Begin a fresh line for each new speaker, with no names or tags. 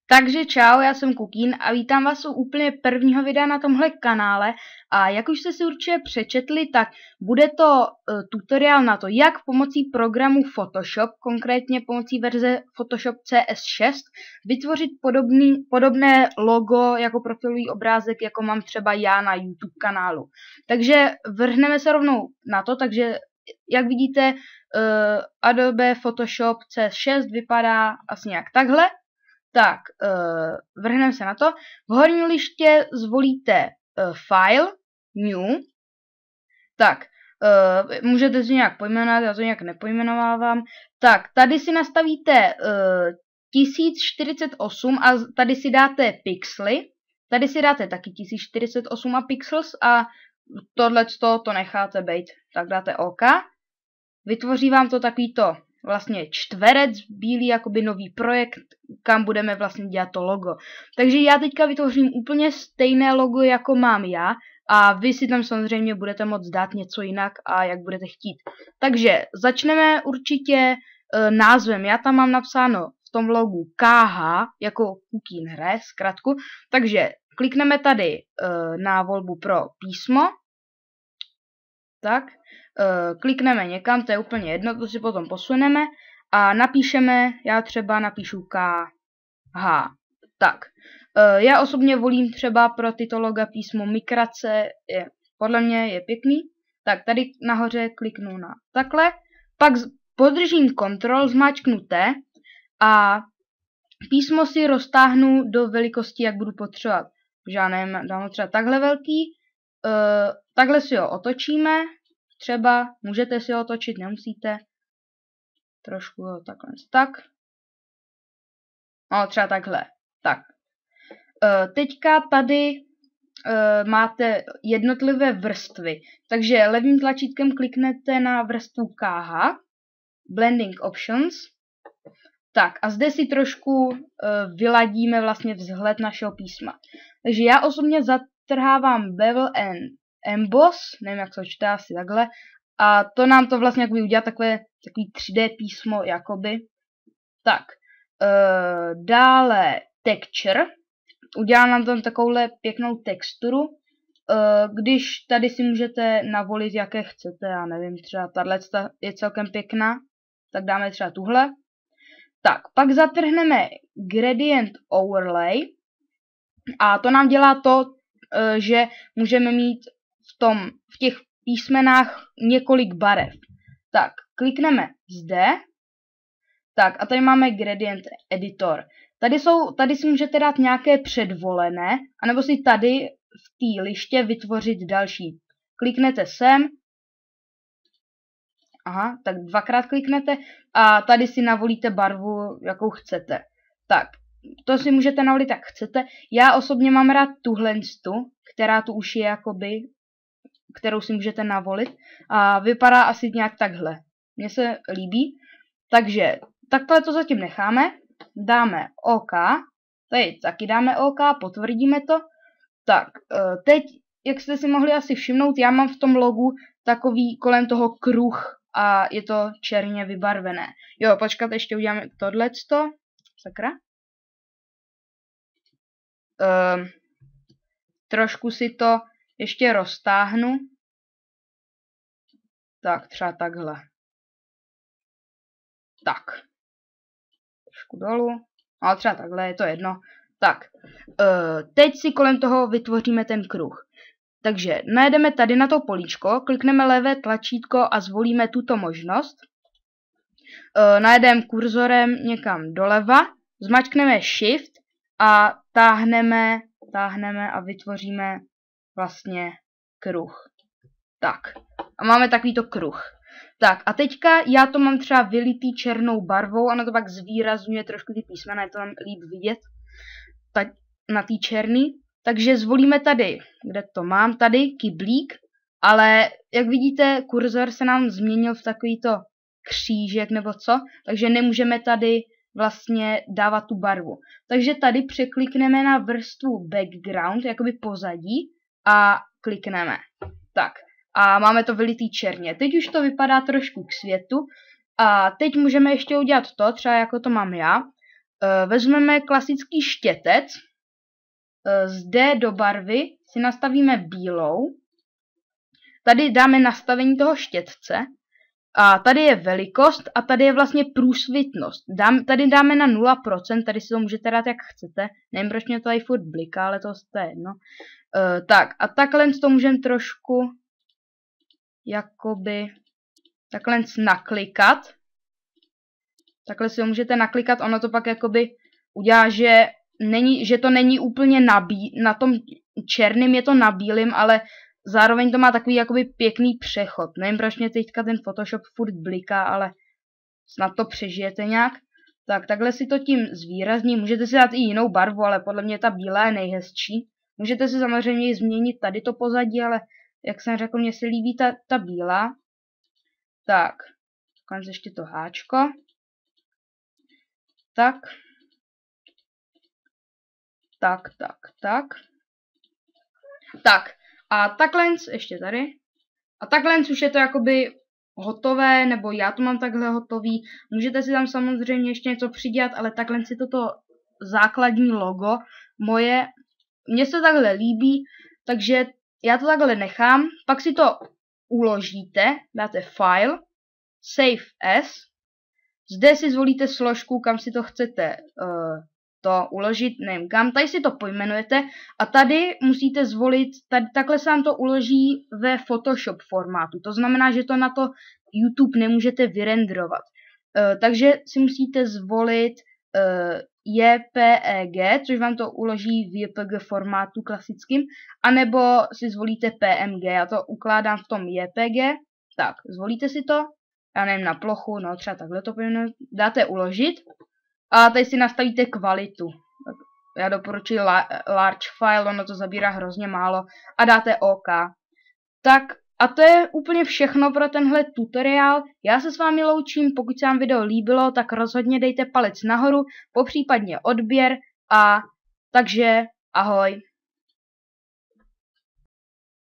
Takže čau, já jsem Kukín a vítám vás u úplně prvního videa na tomhle kanále a jak už jste si určitě přečetli, tak bude to tutoriál na to, jak pomocí programu Photoshop, konkrétně pomocí verze Photoshop CS6, vytvořit podobné logo jako profilový obrázek, jako mám třeba já na YouTube kanálu. Takže vrhneme se rovnou na to, takže jak vidíte, Adobe Photoshop CS6 vypadá asi nějak takhle. Tak, vrhneme se na to. V horním liště zvolíte File, New. Tak, můžete si nějak pojmenovat, já to nějak nepojmenovávám. Tak, tady si nastavíte 1048 a tady si dáte pixely. Tady si dáte taky 1048 a pixels a tohleto to necháte být. Tak dáte OK. Vytvoří vám to takovýto vlastně čtverec bílý, jakoby nový projekt, kam budeme vlastně dělat to logo. Takže já teďka vytvořím úplně stejné logo, jako mám já, a vy si tam samozřejmě budete moct dát něco jinak a jak budete chtít. Takže začneme určitě názvem. Já tam mám napsáno v tom logu KH, jako Kukín hraje, zkratku. Takže klikneme tady na volbu pro písmo. Tak. Klikneme někam, to je úplně jedno, to si potom posuneme a napíšeme, já třeba napíšu KH. Tak, já osobně volím třeba pro tyto loga písmo Mikrace, podle mě je pěkný. Tak tady nahoře kliknu na takhle, pak podržím Ctrl, zmáčknu T a písmo si roztáhnu do velikosti, jak budu potřebovat. Já nevím, dám ho třeba takhle velký, takhle si ho otočíme. Třeba můžete si ho otočit, nemusíte. Trošku ho takhle. Tak. No, třeba takhle. Tak. Teďka tady máte jednotlivé vrstvy. Takže levým tlačítkem kliknete na vrstvu KH. Blending Options. Tak a zde si trošku vyladíme vlastně vzhled našeho písma. Takže já osobně zatrhávám Bevel and Emboss, nevím jak to čte, asi takhle. A to nám to vlastně jakoby udělá takový 3D písmo, jakoby. Tak, dále Texture. Udělá nám tam takovouhle pěknou texturu. Když tady si můžete navolit, jaké chcete, já nevím, třeba tahle je celkem pěkná, tak dáme třeba tuhle. Tak, pak zatrhneme Gradient Overlay. A to nám dělá to, že můžeme mít v těch písmenách několik barev. Tak, klikneme zde. Tak, a tady máme Gradient Editor. Tady si můžete dát nějaké předvolené, anebo si tady v té liště vytvořit další. Kliknete sem. Aha, tak dvakrát kliknete a tady si navolíte barvu, jakou chcete. Tak, to si můžete navolit, jak chcete. Já osobně mám rád tuhle, která tu už je jakoby, kterou si můžete navolit. A vypadá asi nějak takhle. Mně se líbí. Takže takhle to zatím necháme. Dáme OK. Tady taky dáme OK, potvrdíme to. Tak, teď, jak jste si mohli asi všimnout, já mám v tom logu takový kolem toho kruh a je to černě vybarvené. Jo, počkat, ještě uděláme tohleto. Sakra. Trošku si to ještě roztáhnu. Tak, třeba takhle. Tak. Trošku dolů. Ale třeba takhle, je to jedno. Tak. Teď si kolem toho vytvoříme ten kruh. Takže najedeme tady na to políčko, klikneme levé tlačítko a zvolíme tuto možnost. Najedeme kurzorem někam doleva, zmačkneme Shift a táhneme a vytvoříme vlastně kruh. Tak. A máme takovýto kruh. Tak a teďka já to mám třeba vylitý černou barvou, ono to pak zvýrazňuje trošku ty písmena, je to tam líp vidět na té černý. Takže zvolíme tady, kde to mám, tady kyblík, ale jak vidíte, kurzor se nám změnil v takovýto křížek nebo co, takže nemůžeme tady vlastně dávat tu barvu. Takže tady překlikneme na vrstvu background, jakoby pozadí, a klikneme. Tak. A máme to vylitý černě. Teď už to vypadá trošku k světu. A teď můžeme ještě udělat to, třeba jako to mám já. Vezmeme klasický štětec, zde do barvy si nastavíme bílou, tady dáme nastavení toho štětce a tady je velikost a tady je vlastně průsvitnost. Tady dáme na 0%, tady si to můžete dát jak chcete, nevím proč mě to tady furt bliká, ale to je jedno. Tak a takhle to můžeme trošku jakoby takhle naklikat. Takhle si ho můžete naklikat, ono to pak jakoby udělá, že to není úplně na tom černým je to na bílým, ale zároveň to má takový jakoby pěkný přechod. Nevím, proč mě teďka ten Photoshop furt bliká, ale snad to přežijete nějak. Tak, takhle si to tím zvýrazní. Můžete si dát i jinou barvu, ale podle mě ta bílá je nejhezčí. Můžete si samozřejmě změnit tady to pozadí, ale jak jsem řekl, mně se líbí ta bílá. Tak, konec ještě to háčko. Tak. Tak, a takhle, ještě tady. A takhle už je to jakoby hotové, nebo já to mám takhle hotový. Můžete si tam samozřejmě ještě něco přidělat, ale takhle si toto základní logo mně se takhle líbí, takže já to takhle nechám. Pak si to uložíte, dáte File, Save As. Zde si zvolíte složku, kam si to chcete to uložit, nevím kam, tady si to pojmenujete a tady musíte zvolit, takhle se vám to uloží ve Photoshop formátu, to znamená, že to na to YouTube nemůžete vyrenderovat. Takže si musíte zvolit JPEG, což vám to uloží v JPG formátu klasickým, anebo si zvolíte PNG, já to ukládám v tom JPG, tak, zvolíte si to, já nevím, na plochu, no třeba takhle to dáte uložit a tady si nastavíte kvalitu. Já doporučuji large file, ono to zabírá hrozně málo a dáte OK. Tak a to je úplně všechno pro tenhle tutoriál. Já se s vámi loučím, pokud se vám video líbilo, tak rozhodně dejte palec nahoru, popřípadně odběr a takže ahoj.